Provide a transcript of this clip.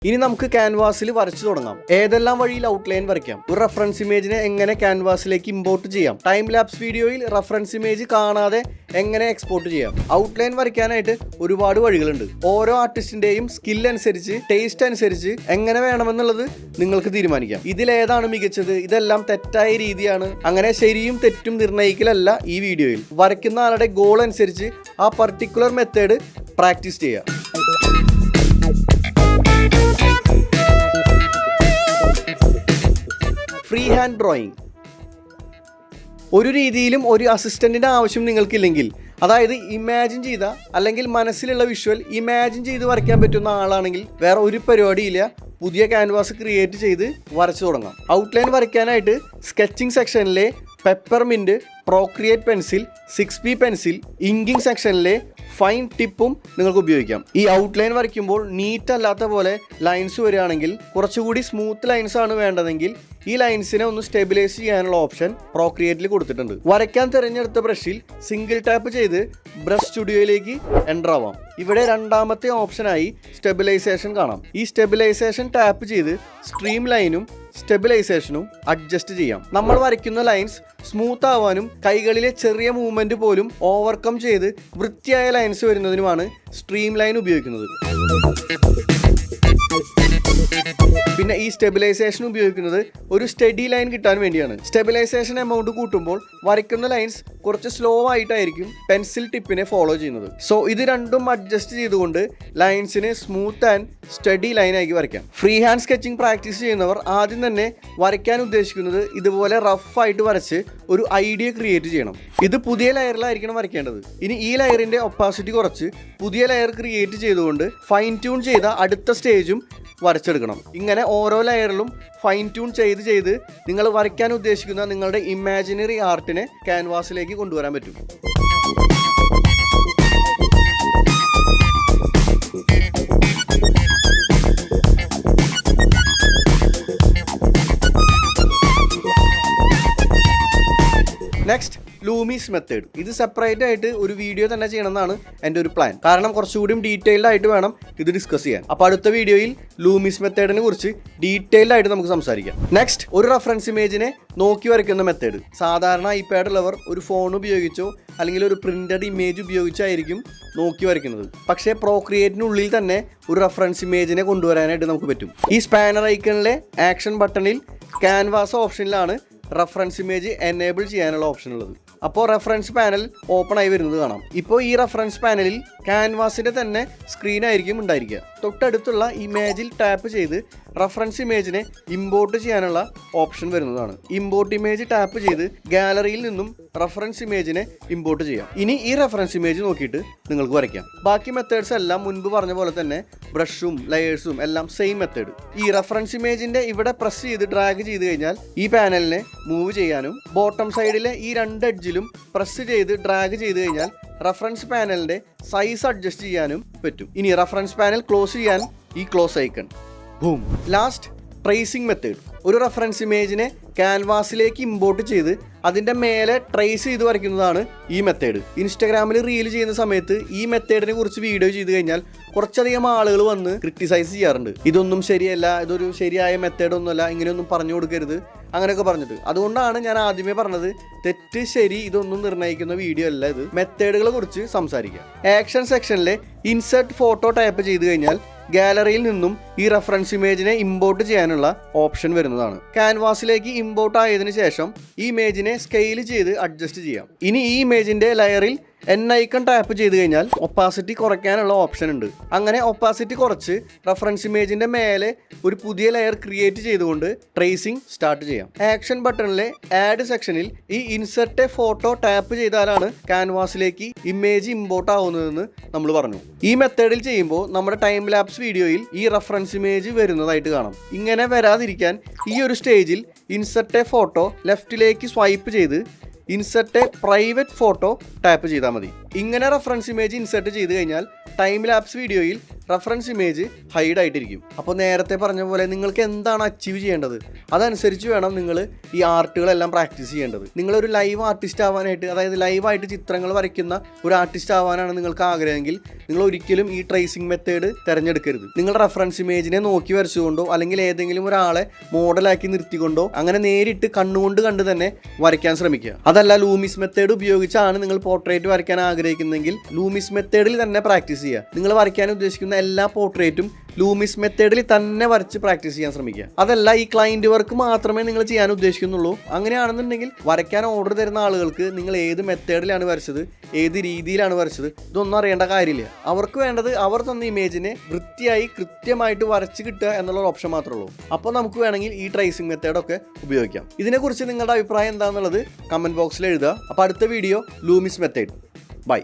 ഇനി നമുക്ക് ക്യാൻവാസിൽ വരച്ചു തുടങ്ങാം. ഏതെല്ലാം വഴിയിൽ ഔട്ട്ലൈൻ വരയ്ക്കാം, ഒരു റെഫറൻസ് ഇമേജിനെ എങ്ങനെ ക്യാൻവാസിലേക്ക് ഇമ്പോർട്ട് ചെയ്യാം, ടൈം ലാപ്സ് വീഡിയോയിൽ റെഫറൻസ് ഇമേജ് കാണാതെ എങ്ങനെ എക്സ്പോർട്ട് ചെയ്യാം. ഔട്ട്ലൈൻ വരയ്ക്കാനായിട്ട് ഒരുപാട് വഴികളുണ്ട്. ഓരോ ആർട്ടിസ്റ്റിന്റെയും സ്കിൽ അനുസരിച്ച്, ടേസ്റ്റ് അനുസരിച്ച് എങ്ങനെ വേണമെന്നുള്ളത് നിങ്ങൾക്ക് തീരുമാനിക്കാം. ഇതിലേതാണ് മികച്ചത്, ഇതെല്ലാം തെറ്റായ രീതിയാണ്, അങ്ങനെ ശരിയും തെറ്റും നിർണ്ണയിക്കലല്ല ഈ വീഡിയോയിൽ. വരയ്ക്കുന്ന ആളുടെ ഗോൾ അനുസരിച്ച് ആ പർട്ടിക്കുലർ മെത്തേഡ് പ്രാക്ടീസ് ചെയ്യാം. Free hand drawing. ഒരു രീതിയിലും ഒരു അസിസ്റ്റന്റിന്റെ ആവശ്യം നിങ്ങൾക്കില്ലെങ്കിൽ, അതായത് ഇമാജിൻ ചെയ്ത അല്ലെങ്കിൽ മനസ്സിലുള്ള വിഷ്വൽ ഇമാജിൻ ചെയ്ത് വരയ്ക്കാൻ പറ്റുന്ന ആളാണെങ്കിൽ വേറെ ഒരു പരിപാടിയില്ല, പുതിയ ക്യാൻവാസ് ക്രിയേറ്റ് ചെയ്ത് വരച്ചു തുടങ്ങാം. ഔട്ട്ലൈൻ വരയ്ക്കാനായിട്ട് സ്കെച്ചിങ് സെക്ഷനിലെ peppermint, procreate pencil, 6B pencil, inking സെക്ഷനിലെ ഫൈൻ ടിപ്പും നിങ്ങൾക്ക് ഉപയോഗിക്കാം. ഈ ഔട്ട്ലൈൻ വരയ്ക്കുമ്പോൾ നീറ്റ് അല്ലാത്ത പോലെ ലൈൻസ് വരികയാണെങ്കിൽ, കുറച്ചുകൂടി സ്മൂത്ത് ലൈൻസ് ആണ് വേണ്ടതെങ്കിൽ ഈ ലൈൻസിനെ ഒന്ന് സ്റ്റെബിലൈസ് ചെയ്യാനുള്ള ഓപ്ഷൻ പ്രോക്രിയേറ്റിൽ കൊടുത്തിട്ടുണ്ട്. വരയ്ക്കാൻ തിരഞ്ഞെടുത്ത ബ്രഷിൽ സിംഗിൾ ടാപ്പ് ചെയ്ത് ബ്രഷ് സ്റ്റുഡിയോയിലേക്ക് എൻ്റർ ആവാം. ഇവിടെ രണ്ടാമത്തെ ഓപ്ഷനായി സ്റ്റെബിലൈസേഷൻ കാണാം. ഈ സ്റ്റെബിലൈസേഷൻ ടാപ്പ് ചെയ്ത് സ്ട്രീം ലൈനും സ്റ്റെബിലൈസേഷനും അഡ്ജസ്റ്റ് ചെയ്യാം. നമ്മൾ വരയ്ക്കുന്ന ലൈൻസ് സ്മൂത്ത് ആവാനും കൈകളിലെ ചെറിയ മൂവ്മെന്റ് പോലും ഓവർകം ചെയ്ത് വൃത്തിയായ ലൈൻസ് വരുന്നതിനുമാണ് സ്ട്രീം ലൈൻ ഉപയോഗിക്കുന്നത്. പിന്നെ ഈ സ്റ്റെബിലൈസേഷൻ ഉപയോഗിക്കുന്നത് ഒരു സ്റ്റഡി ലൈൻ കിട്ടാൻ വേണ്ടിയാണ്. സ്റ്റെബിലൈസേഷൻ എമൗണ്ട് കൂട്ടുമ്പോൾ വരയ്ക്കുന്ന ലൈൻസ് കുറച്ച് സ്ലോ ആയിട്ടായിരിക്കും പെൻസിൽ ടിപ്പിനെ ഫോളോ ചെയ്യുന്നത്. സോ ഇത് രണ്ടും അഡ്ജസ്റ്റ് ചെയ്തുകൊണ്ട് ലൈൻസിന് സ്മൂത്ത് ആൻഡ് സ്റ്റഡി ലൈൻ ആക്കി വരയ്ക്കാം. ഫ്രീ ഹാൻഡ് സ്കെച്ചിങ് പ്രാക്ടീസ് ചെയ്യുന്നവർ ആദ്യം തന്നെ വരയ്ക്കാൻ ഉദ്ദേശിക്കുന്നത് ഇതുപോലെ റഫ് ആയിട്ട് വരച്ച് ഒരു ഐഡിയ ക്രിയേറ്റ് ചെയ്യണം. ഇത് പുതിയ ലെയറിലായിരിക്കണം വരയ്ക്കേണ്ടത്. ഇനി ഈ ലെയറിന്റെ ഒപ്പാസിറ്റി കുറച്ച് പുതിയ ലെയർ ക്രിയേറ്റ് ചെയ്തുകൊണ്ട് ഫൈൻ ട്യൂൺ ചെയ്ത അടുത്ത സ്റ്റേജും വരച്ചെടുക്കണം. ഇങ്ങനെ ഓരോ ലെയറിലും ഫൈൻ ട്യൂൺ ചെയ്ത് നിങ്ങൾ വരയ്ക്കാൻ ഉദ്ദേശിക്കുന്ന നിങ്ങളുടെ ഇമാജിനറി ആർട്ടിനെ ക്യാൻവാസിലേക്ക് കൊണ്ടുവരാൻ പറ്റും. Next, Loomis method. ഇത് സെപ്പറേറ്റ് ആയിട്ട് ഒരു വീഡിയോ തന്നെ ചെയ്യണമെന്നാണ് എൻ്റെ ഒരു പ്ലാൻ. കാരണം കുറച്ചുകൂടി ഡീറ്റെയിൽഡ് ആയിട്ട് വേണം ഇത് ഡിസ്കസ് ചെയ്യാൻ. അപ്പോൾ അടുത്ത വീഡിയോയിൽ ലൂമീസ് മെത്തേഡിനെ കുറിച്ച് ഡീറ്റെയിൽഡ് ആയിട്ട് നമുക്ക് സംസാരിക്കാം. നെക്സ്റ്റ്, ഒരു റെഫറൻസ് ഇമേജിനെ നോക്കി വരയ്ക്കുന്ന മെത്തേഡ്. സാധാരണ ഐപാഡ് ഉള്ളവർ ഒരു ഫോൺ ഉപയോഗിച്ചോ അല്ലെങ്കിൽ ഒരു പ്രിന്റഡ് ഇമേജ് ഉപയോഗിച്ചായിരിക്കും നോക്കി വരയ്ക്കുന്നത്. പക്ഷേ പ്രോക്രിയേറ്റിനുള്ളിൽ തന്നെ ഒരു റെഫറൻസ് ഇമേജിനെ കൊണ്ടുവരാനായിട്ട് നമുക്ക് പറ്റും. ഈ സ്പാനർ ഐക്കണിലെ ആക്ഷൻ ബട്ടണിൽ ക്യാൻവാസ് ഓപ്ഷനിലാണ് റെഫറൻസ് ഇമേജ് എനേബിൾ ചെയ്യാനുള്ള ഓപ്ഷൻ ഉള്ളത്. അപ്പോൾ റെഫറൻസ് പാനൽ ഓപ്പൺ ആയി വരുന്നത് കാണാം. ഇപ്പോൾ ഈ റെഫറൻസ് പാനലിൽ ക്യാൻവാസിൻ്റെ തന്നെ സ്ക്രീൻ ആയിരിക്കും ഉണ്ടായിരിക്കുക. തൊട്ടടുത്തുള്ള ഇമേജിൽ ടാപ്പ് ചെയ്ത് റെഫറൻസ് ഇമേജിനെ ഇമ്പോർട്ട് ചെയ്യാനുള്ള ഓപ്ഷൻ വരുന്നതാണ്. ഇമ്പോർട്ട് ഇമേജ് ടാപ്പ് ചെയ്ത് ഗാലറിയിൽ നിന്നും റെഫറൻസ് ഇമേജിനെ ഇമ്പോർട്ട് ചെയ്യാം. ഇനി ഈ റെഫറൻസ് ഇമേജ് നോക്കിയിട്ട് നിങ്ങൾക്ക് വരയ്ക്കാം. ബാക്കി മെത്തേഡ്സ് എല്ലാം മുൻപ് പറഞ്ഞ പോലെ തന്നെ ബ്രഷും ലെയേഴ്സും എല്ലാം സെയിം മെത്തേഡ്. ഈ റെഫറൻസ് ഇമേജിന്റെ ഇവിടെ പ്രസ് ചെയ്ത് ഡ്രാഗ് ചെയ്ത് കഴിഞ്ഞാൽ ഈ പാനലിനെ മൂവ് ചെയ്യാനും ബോട്ടം സൈഡിലെ ഈ രണ്ട് എഡ്ജിലും പ്രസ് ചെയ്ത് ഡ്രാഗ് ചെയ്ത് കഴിഞ്ഞാൽ റെഫറൻസ് പാനലിന്റെ സൈസ് അഡ്ജസ്റ്റ് ചെയ്യാനും പറ്റും. ഇനി റെഫറൻസ് പാനൽ ക്ലോസ് ചെയ്യാൻ ഈ close icon. Boom. Last, tracing method. ഒരു റെഫറൻസ് ഇമേജിനെ ക്യാൻവാസിലേക്ക് ഇമ്പോർട്ട് ചെയ്ത് അതിൻ്റെ മേലെ ട്രേസ് ചെയ്ത് വരയ്ക്കുന്നതാണ് ഈ മെത്തേഡ്. ഇൻസ്റ്റാഗ്രാമിൽ റീൽ ചെയ്യുന്ന സമയത്ത് ഈ മെത്തേഡിനെ കുറിച്ച് വീഡിയോ ചെയ്ത് കഴിഞ്ഞാൽ കുറച്ചധികം ആളുകൾ വന്ന് ക്രിട്ടിസൈസ് ചെയ്യാറുണ്ട്. ഇതൊന്നും ശരിയല്ല, ഇതൊരു ശരിയായ മെത്തേഡ് ഒന്നുമല്ല, ഇങ്ങനെയൊന്നും പറഞ്ഞു കൊടുക്കരുത്, അങ്ങനെയൊക്കെ പറഞ്ഞിട്ട്. അതുകൊണ്ടാണ് ഞാൻ ആദ്യമേ പറഞ്ഞത് തെറ്റ് ശരി ഇതൊന്നും നിർണ്ണയിക്കുന്ന വീഡിയോ അല്ല ഇത്. മെത്തേഡുകളെ കുറിച്ച് സംസാരിക്കാം. ആക്ഷൻ സെക്ഷനിലെ ഇൻസെർട്ട് ഫോട്ടോ ടാപ്പ് ചെയ്ത് കഴിഞ്ഞാൽ ഗാലറിയിൽ നിന്നും ഈ റെഫറൻസ് ഇമേജിനെ ഇമ്പോർട്ട് ചെയ്യാനുള്ള ഓപ്ഷൻ വരുന്നതാണ്. ക്യാൻവാസിലേക്ക് ഇമ്പോർട്ട് ആയതിനു ശേഷം ഈ ഇമേജിനെ സ്കെയിൽ ചെയ്ത് അഡ്ജസ്റ്റ് ചെയ്യാം. ഇനി ഈ ഇമേജിന്റെ ലെയറിൽ ഐക്കൺ ടാപ്പ് ചെയ്ത് കഴിഞ്ഞാൽ ഒപ്പാസിറ്റി കുറയ്ക്കാനുള്ള ഓപ്ഷൻ ഉണ്ട്. അങ്ങനെ ഒപ്പാസിറ്റി കുറച്ച് റെഫറൻസ് ഇമേജിന്റെ മേലെ ഒരു പുതിയ ലെയർ ക്രിയേറ്റ് ചെയ്തുകൊണ്ട് ട്രേസിംഗ് സ്റ്റാർട്ട് ചെയ്യാം. ആക്ഷൻ ബട്ടണിലെ ആഡ് സെക്ഷനിൽ ഈ ഇൻസെർട്ട് ഫോട്ടോ ടാപ്പ് ചെയ്താലാണ് ക്യാൻവാസിലേക്ക് ഇമേജ് ഇമ്പോർട്ട് ആവുന്നതെന്ന് നമ്മൾ പറഞ്ഞു. ഈ മെത്തേഡിൽ ചെയ്യുമ്പോൾ നമ്മുടെ ടൈം ലാപ്സ് വീഡിയോയിൽ ഈ റെഫറൻസ് ഇമേജ് വരുന്നതായിട്ട് കാണാം. ഇങ്ങനെ വരാതിരിക്കാൻ ഈ ഒരു സ്റ്റേജിൽ ഇൻസെർട്ട് ഫോട്ടോ ലെഫ്റ്റിലേക്ക് സ്വൈപ്പ് ചെയ്ത് ഇൻസെർട്ട് പ്രൈവറ്റ് ഫോട്ടോ ടാപ്പ് ചെയ്താൽ മതി. ഇങ്ങനെ റെഫറൻസ് ഇമേജ് ഇൻസെർട്ട് ചെയ്ത് കഴിഞ്ഞാൽ ടൈം ലാപ്സ് വീഡിയോയിൽ റെഫറൻസ് ഇമേജ് ഹൈഡ് ആയിട്ടിരിക്കും. അപ്പോൾ നേരത്തെ പറഞ്ഞ പോലെ നിങ്ങൾക്ക് എന്താണ് അച്ചീവ് ചെയ്യേണ്ടത് അതനുസരിച്ച് വേണം നിങ്ങൾ ഈ ആർട്ടുകളെല്ലാം പ്രാക്ടീസ് ചെയ്യേണ്ടത്. നിങ്ങളൊരു ലൈവ് ആർട്ടിസ്റ്റ് ആവാനായിട്ട്, അതായത് ലൈവായിട്ട് ചിത്രങ്ങൾ വരയ്ക്കുന്ന ഒരു ആർട്ടിസ്റ്റ് ആവാനാണ് നിങ്ങൾക്ക് ആഗ്രഹമെങ്കിൽ നിങ്ങൾ ഒരിക്കലും ഈ ട്രേസിംഗ് മെത്തേഡ് തിരഞ്ഞെടുക്കരുത്. നിങ്ങൾ റെഫറൻസ് ഇമേജിനെ നോക്കി വരച്ചുകൊണ്ടോ അല്ലെങ്കിൽ ഏതെങ്കിലും ഒരാളെ മോഡലാക്കി നിർത്തിക്കൊണ്ടോ അങ്ങനെ നേരിട്ട് കണ്ണുകൊണ്ട് കണ്ട് തന്നെ വരയ്ക്കാൻ ശ്രമിക്കുക. അതല്ല ലൂമിസ് മെത്തേഡ് ഉപയോഗിച്ചാണ് നിങ്ങൾ പോർട്രേറ്റ് വരയ്ക്കാൻ ആഗ്രഹിക്കുന്നതെങ്കിൽ ലൂമിസ് മെത്തേഡിൽ തന്നെ പ്രാക്ടീസ് ചെയ്യുക. നിങ്ങൾ വരയ്ക്കാൻ ഉദ്ദേശിക്കുന്ന എല്ലാ പോർട്രേറ്റും ലൂമിസ് മെത്തേഡിൽ തന്നെ വരച്ച് പ്രാക്ടീസ് ചെയ്യാൻ ശ്രമിക്കുക. അതല്ല ഈ ക്ലയൻറ്റ് വർക്ക് മാത്രമേ നിങ്ങൾ ചെയ്യാൻ ഉദ്ദേശിക്കുന്നുള്ളൂ, അങ്ങനെയാണെന്നുണ്ടെങ്കിൽ വരയ്ക്കാൻ ഓർഡർ തരുന്ന ആളുകൾക്ക് നിങ്ങൾ ഏത് മെത്തേഡിലാണ് വരച്ചത്, ഏത് രീതിയിലാണ് വരച്ചത്, ഇതൊന്നും അറിയേണ്ട കാര്യമില്ല. അവർക്ക് വേണ്ടത് അവർ തന്ന ഇമേജിനെ വൃത്തിയായി കൃത്യമായിട്ട് വരച്ച് കിട്ടുക എന്നുള്ള ഓപ്ഷൻ മാത്രമേ ഉള്ളൂ. അപ്പോൾ നമുക്ക് വേണമെങ്കിൽ ഈ ട്രേസിംഗ് മെത്തേഡൊക്കെ ഉപയോഗിക്കാം. ഇതിനെക്കുറിച്ച് നിങ്ങളുടെ അഭിപ്രായം എന്താണെന്നുള്ളത് കമൻറ്റ് ബോക്സിൽ എഴുതുക. അപ്പോൾ അടുത്ത വീഡിയോ ലൂമിസ് മെത്തേഡ്. ബൈ.